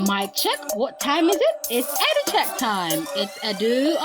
Mic check. What time is it? It's EDU-CHECK time. It's EDU-CHECK.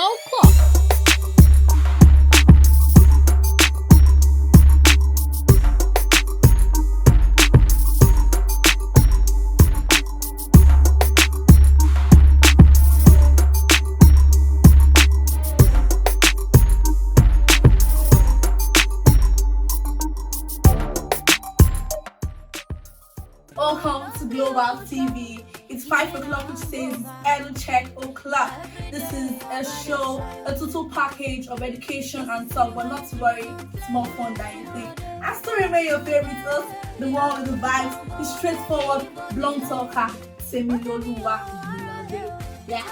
Welcome to Global TV. It's 5 o'clock, which says EDU-CHECK o'clock. This is a show, a total package of education and talk, but not to worry, it's more fun than you think. I still remain your favorite host, the one with the vibes, the straightforward, blunt talker, Semiloluwa. Yeah.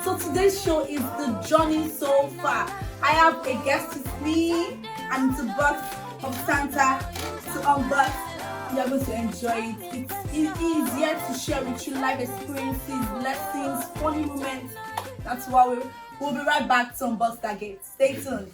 So today's show is the journey so far. I have a guest with me, and it's a box of Santa to unbox. You are going to enjoy it. It's easier to share with you life experiences, lessons, funny moments. That's why we'll be right back to unbox that gate. Stay tuned.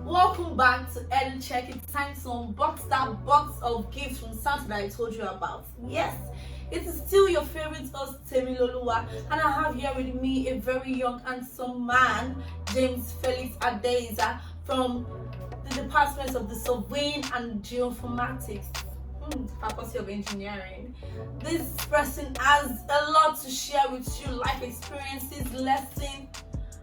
Welcome back to EDU-CHECK. It's time to unbox that box of gifts from Santa that I told you about. Yes, it is still your favorite host, Temiloluwa, and I have here with me a very young handsome man, James Felix Adeiza, from the Department of the Surveying and Geoinformatics, Faculty of Engineering. This person has a lot to share with you, life experiences, lessons,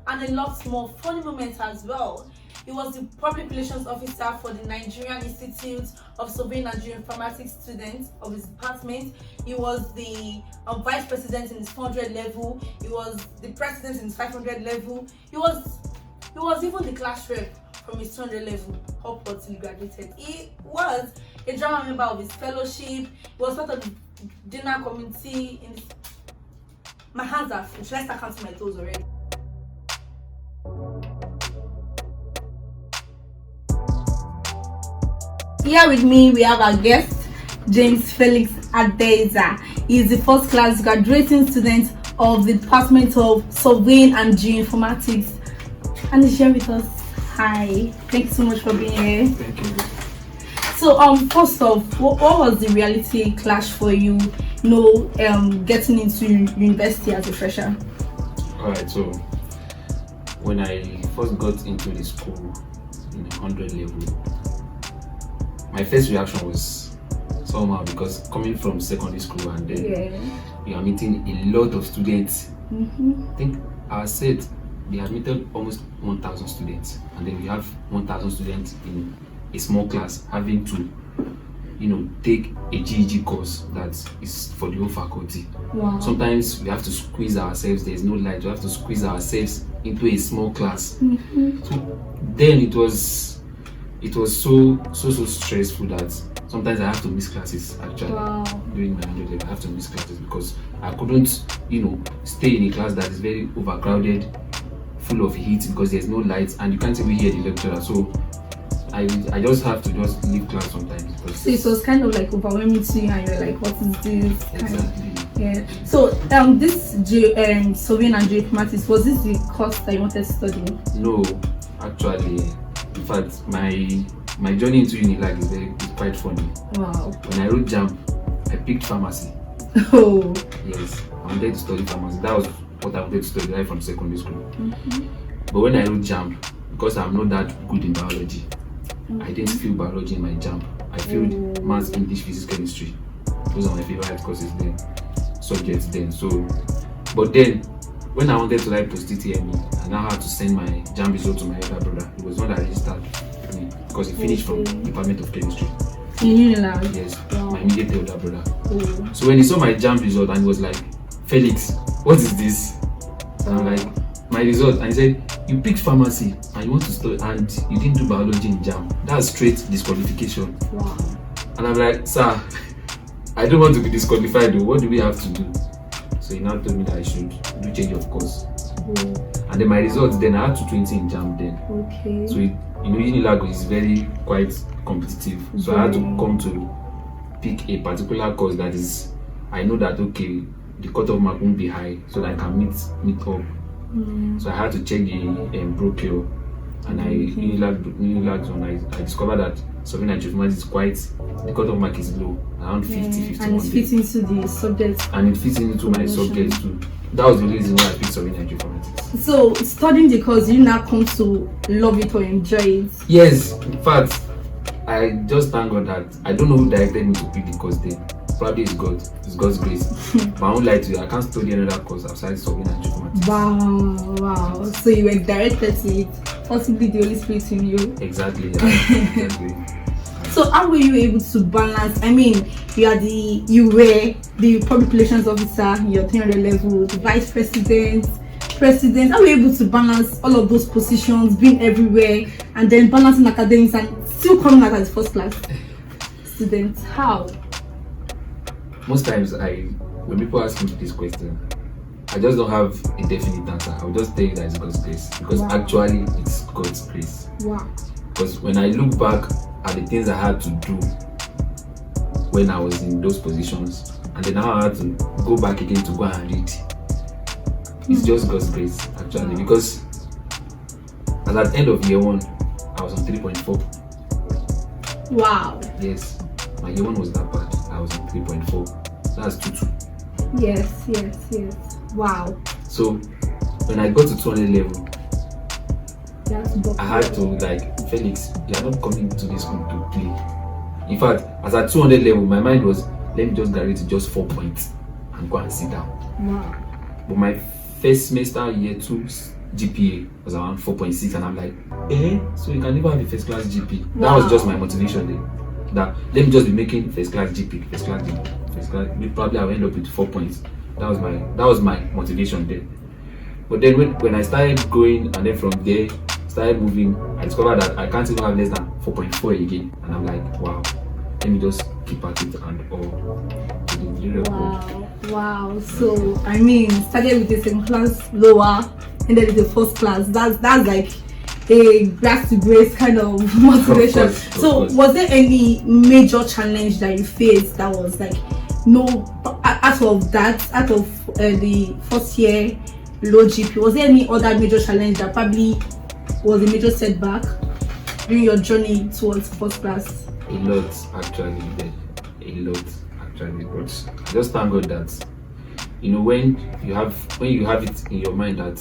and a lot more funny moments as well. He was the Public Relations Officer for the Nigerian Institute of Surveying and Geoinformatics students of his department. He was the Vice President in his 400 level. He was the President in his 500 level. He was even the class rep from his 200 level upwards till he graduated. He was a drama member of his fellowship. He was part of the dinner committee. My hands are full. Should I start counting my toes already? Here with me, we have our guest, James Felix Adeiza. He is the first class graduating student of the Department of Surveying and Geoinformatics. And he's here with us. Hi, thank you so much for being here. Thank you. So, first off, what was the reality clash for you, getting into university as a fresher? Alright, so when I first got into the school in 100 level, my first reaction was somehow, because coming from secondary school and then you are meeting a lot of students. I think our set, they admitted almost 1,000 students, and then we have 1,000 students in a small class having to take a GEG course that is for the whole faculty. Wow. Sometimes we have to squeeze ourselves, there's no light, we have to squeeze ourselves into a small class. So then it was so stressful that sometimes I have to miss classes actually. Wow. During my 100 level, I have to miss classes because I couldn't stay in a class that is very overcrowded, full of heat, because there's no lights and you can't even hear the lecturer. So I just have to just leave class sometimes. So it was kind of like overwhelming to you, and you're like, what is this? Exactly. Yeah. So this Surveying and Geoinformatics, was this the course that you wanted to study? No, actually, in fact, my journey into Unilag is quite funny. Wow. When I wrote JAMB, I picked pharmacy. Oh. Yes, I wanted to study pharmacy. That was what I wanted to study right from secondary school. But when I wrote JAMB, because I'm not that good in biology, I didn't feel biology in my JAMB. I filled maths, English, physics, chemistry. Those are my favorite courses then, subjects then. So, but then when I wanted to write post-TTME, I now had to send my JAMB result to my elder brother. He was not that registered me because he finished from Department of Chemistry. Yes, wow. My immediate elder brother. So when he saw my JAMB result and he was like, Felix, what is this? So I'm like, my result, and he said, you picked pharmacy and you want to study and you didn't do biology in JAMB. That's straight disqualification. Wow. And I'm like, sir, I don't want to be disqualified though. What do we have to do? So he now told me that I should do change of course. And then my results, then I had 220 in JAMB then. Okay. So Unilag is very quite competitive. So I had to come to pick a particular course that is, I know that okay, the cutoff mark won't be high, so that I can meet up. So I had to check the brochure and I unilag zone. I discovered that surveying and geoinformatics is quite, the cutoff mark is low, around 50, and it fits into the subject. and it fits into my subjects too. That was the reason why I picked surveying and geoinformatics. So studying the course, you now come to love it or enjoy it? Yes, in fact, I just thank God that I don't know who directed me to pick the course then. Probably it's God, it's God's grace. But I won't lie to you, I can't study another course outside surveying and geoinformatics. Wow. So you were directed to it, possibly the Holy Spirit in you. Exactly. Yeah, exactly. So how were you able to balance? I mean, you were the public relations officer, your 300 level, the vice president. How were you able to balance all of those positions, being everywhere, and then balancing academics and still coming out as first class student? How? Most times when people ask me this question, I just don't have a definite answer. I'll just tell you that it's God's grace. Because actually it's God's grace. Wow. Because when I look back at the things I had to do when I was in those positions, and then now I had to go back again to go and read, it's just God's grace actually. Because at the end of year 1, I was on 3.4. Wow. Yes, my year 1 was that bad. I was on 3.4. That's 2.2. Yes. Wow. So when I got to 200 level, That's I had to like, Felix, you are not coming to this school to play. In fact, as at 200 level, my mind was, let me just graduate to just 4 points and go and sit down. Wow. But my first semester, year 2 GPA was around 4.6, and I'm like, so you can never have a first class GP. That was just my motivation then. That let me just be making first class GP. Probably I'll end up with 4 points. That was my motivation then. But then when I started going, and then from there started moving, I discovered that I can't even have less than 4.4 again, and I'm like, wow, let me just keep at it and all. Wow. So I mean, started with the second class lower, and then with the first class. That's like a grass to grace kind of motivation. Of course. Was there any major challenge that you faced that was like, no, out of the first year low GP? Was there any other major challenge that probably was a major setback during your journey towards first class? A lot actually. But I just thank God that when you have it in your mind that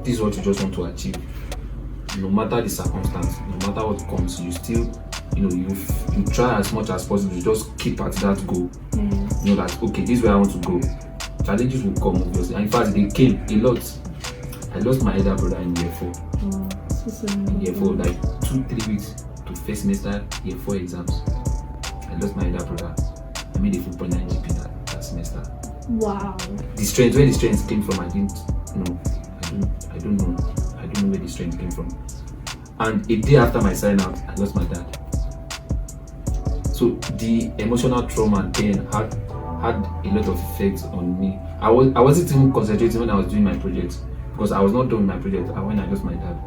this is what you just want to achieve, no matter the circumstance, no matter what comes, you still you try as much as possible to just keep at that goal. That okay, this is where I want to go. Challenges will come, obviously, and in fact they came a lot. I lost my elder brother in year 4. In year 4, like 2-3 weeks to first semester year 4 exams. I lost my elder brother. I made a 4.9 GP that semester. Wow. Where the strength came from, I don't know. I don't know where the strength came from. And a day after my sign out, I lost my dad. So the emotional trauma and pain had a lot of effects on me. I wasn't even concentrating when I was doing my project, because I was not done with my project. And when I lost my dad,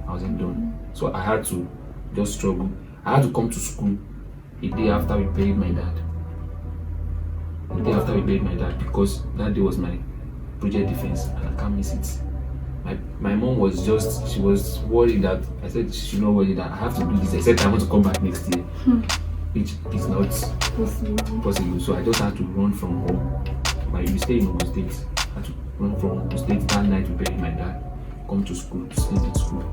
I wasn't done. So I had to just struggle. I had to come to school a day after we buried my dad. Because that day was my project defense and I can't miss it. My mom was she was worried that I said she should not worry that I have to do this except I want to come back next year. Which is not possible. So I just had to run from home. We stay in Ogun State. I had to run from Ogun State that night to bury my dad, come to school, to sleep in school.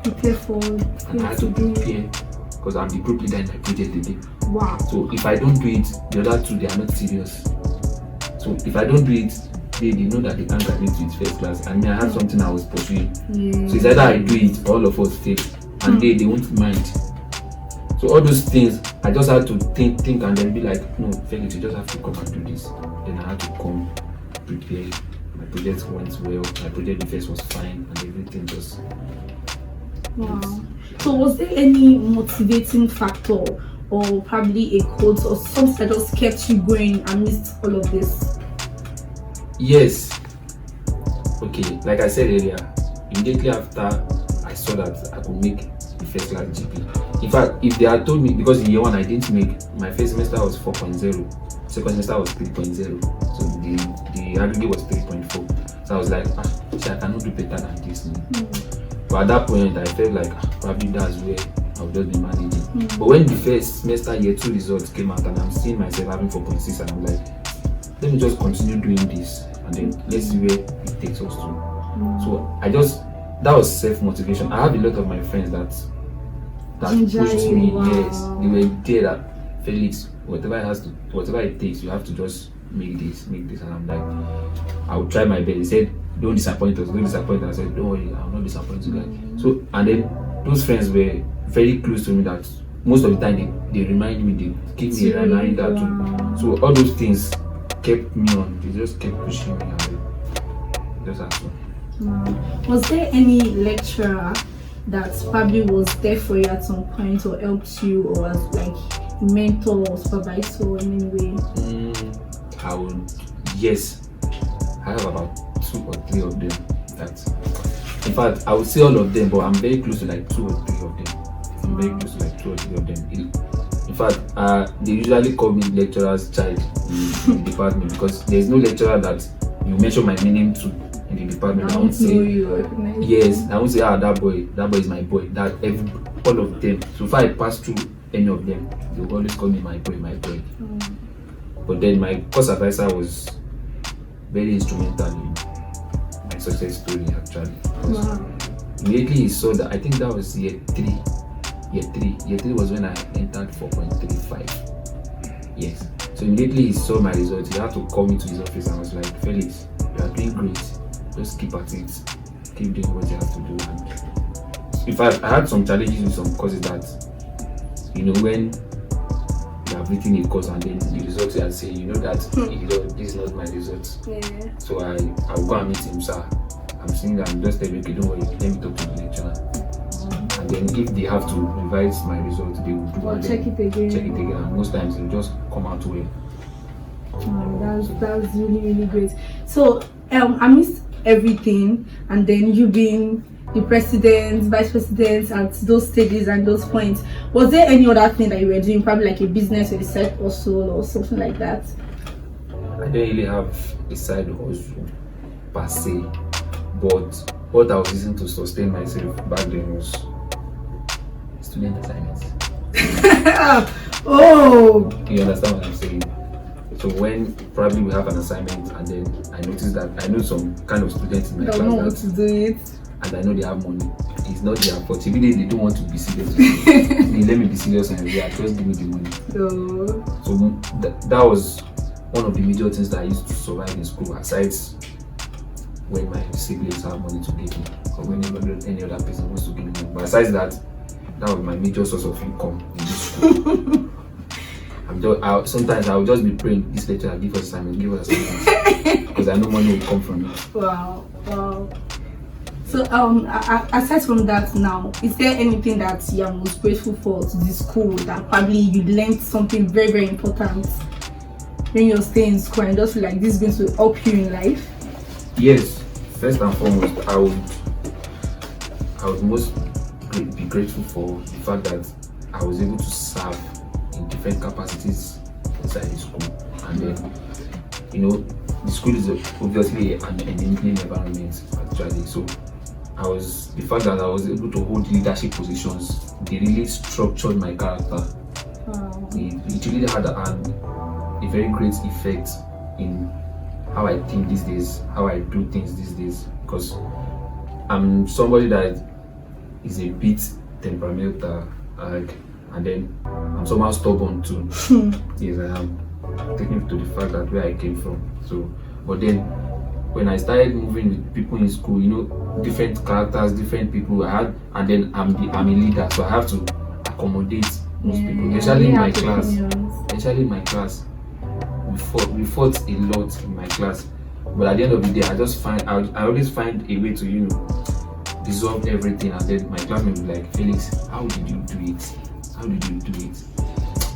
Prepare for it. And I had to prepare because I'm the group leader in my project again. Wow. So if I don't do it, the other two, they are not serious. So if I don't do it, they know that they can't graduate with first class. And me, I had something I was pursuing. Yeah. So it's either I do it, all of us fail, and they won't mind. So all those things, I just had to think and then be like, no, Felix, you just have to come and do this. Then I had to come, prepare. My project went well. My project defense was fine, and everything just. Wow. So was there any motivating factor, or probably a quote or something that just kept you going amidst all of this? Yes. Okay, like I said earlier, immediately after I saw that I could make the first class GP. In fact, if they had told me, because in year 1 I didn't make, my first semester was 4.0, second semester was 3.0, so the aggregate was 3.4. So I was like, I cannot do better than this. But at that point, I felt like probably that's where I'll just be managing. But when the first semester year 2 results came out and I'm seeing myself having 4.6, and I'm like, let me just continue doing this and then let's see where it takes us to. So that was self-motivation. I have a lot of my friends that pushed me. Wow. Yes, they were there that Felix, whatever it takes, you have to just make this, and I'm like, I'll try my best. He said, don't disappoint us. I said, don't worry, I'll not disappoint you guys. So, and then those friends were very close to me that most of the time they remind me, they give me a reminder too. So all those things kept me on. They just kept pushing me away. Just as well. Was there any lecturer that probably was there for you at some point or helped you or was like mentor or supervisor in any way? Yes, I have about 2 or 3 of them. In fact, I would say all of them, but I'm very close to like 2 or 3 of them. I'm very close to like 2 or 3 of them. In fact, they usually call me lecturer's child in the department, because there's no lecturer that you mention my name to in the department. I won't say yes. I won't say that boy is my boy. All of them. So if I pass through any of them, they will always call me my boy. But then my course advisor was very instrumental in my success story actually. Immediately he saw that, I think that was year 3. Year 3 was when I entered 4.35. Yes. So immediately he saw my results. He had to call me to his office and was like, Felix, you are doing great. Just keep at it. Keep doing what you have to do. And in fact, I had some challenges with some courses that, when you have written a course and then the results are saying, that this is not my results. Yeah. So I'll go and meet him, sir. I'm saying that I'm just telling you, don't worry, let me talk to the lecturer. And then if they have to revise my results, they will do or check it again. And most times they'll just come out well. That's really, really great. So I missed everything, and then you being the president, vice president at those stages and those points, was there any other thing that you were doing, probably like a business or a side hustle or something like that? I don't really have a side hustle per se, but what I was using to sustain myself back then was student assignments. Oh, you understand what I'm saying? So when probably we have an assignment and then I notice that I know some kind of students in my class don't know what to do it, and I know they have money. It's not their fault. If they don't want to be serious, they let me be serious and just give me the money. So that was one of the major things that I used to survive in school, aside when my siblings have money to give me or when any other person wants to give me money. But besides that was my major source of income in this school. Sometimes I will just be praying, this lecturer give us assignments, because I know money will come from it. Wow. So aside from that now, is there anything that you are most grateful for to the school, that probably you learned something very, very important when you're staying in school and just feel like this is going to help you in life? Yes, first and foremost, I would most be grateful for the fact that I was able to serve in different capacities inside the school. And then, the school is obviously an enabling environment actually. So the fact that I was able to hold leadership positions, they really structured my character. It really had a very great effect in how I think these days, how I do things these days, because I'm somebody that is a bit temperamental, and then I'm somehow stubborn too. Yes, I am. Taking to the fact that where I came from. So, but then when I started moving with people in school, different characters, different people and then I'm a leader, so I have to accommodate most people, especially in my class. Especially in my class. We fought a lot in my class, but at the end of the day, I always find a way to resolve everything, and then my classmates will be like, Felix, how did you do it?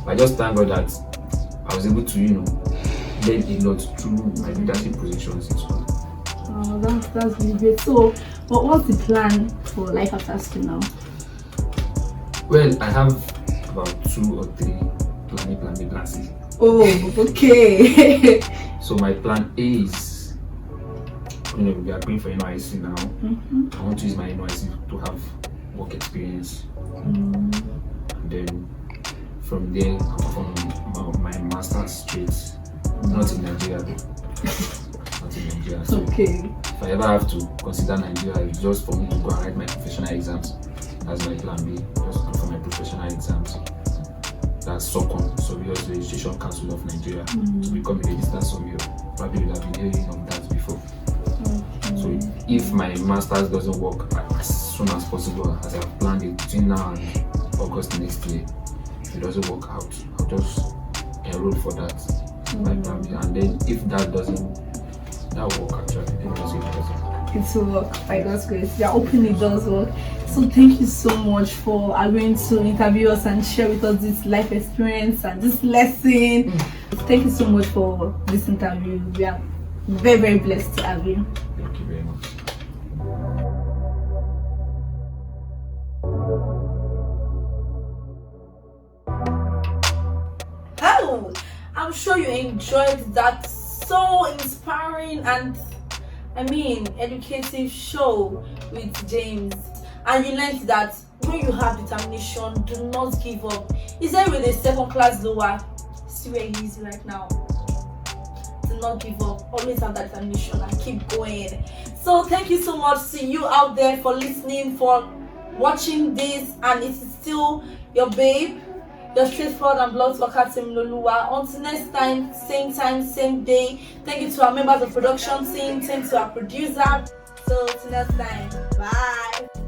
I just thank God that I was able to learn a lot through my leadership positions in school. That's really great. So what's the plan for life after school now? Well, I have about 2 or 3 plans. Oh, okay. So my plan A is we are going for NYC now. I want to use my NYC to have work experience. And then from there, I'm from my master's straight. Not in Nigeria though. Not in Nigeria. So Okay. if I ever have to consider Nigeria, it's just for me to go and write my professional exams. That's my plan B. Just go for my professional exams. That's SOCON, Surveyors Registration Council of Nigeria, to become a registered surveyor. Probably would have been hearing of that before. So if my master's doesn't work as soon as possible, as I've planned it between now and August next year, if it doesn't work out, I'll just enroll for that. My plan B. And then if that will work actually. Then that's it doesn't. It will work by God's grace. They are hoping it does work. So thank you so much for agreeing to interview us and share with us this life experience and this lesson. Thank you so much for this interview. We are very, very blessed to have you. Thank you very much. Oh, I'm sure you enjoyed that so inspiring and educative show with James, and you learned that when you have determination, do not give up. Is there with a second class lower? See where he is right now. Do not give up. Always have that determination and keep going. So thank you so much. See you out there for listening, for watching this, and it is still your babe, your straightforward and blunt worker Temiloluwa. Until next time, same day. Thank you to our members of production team, thanks to our producer. So till next time, bye.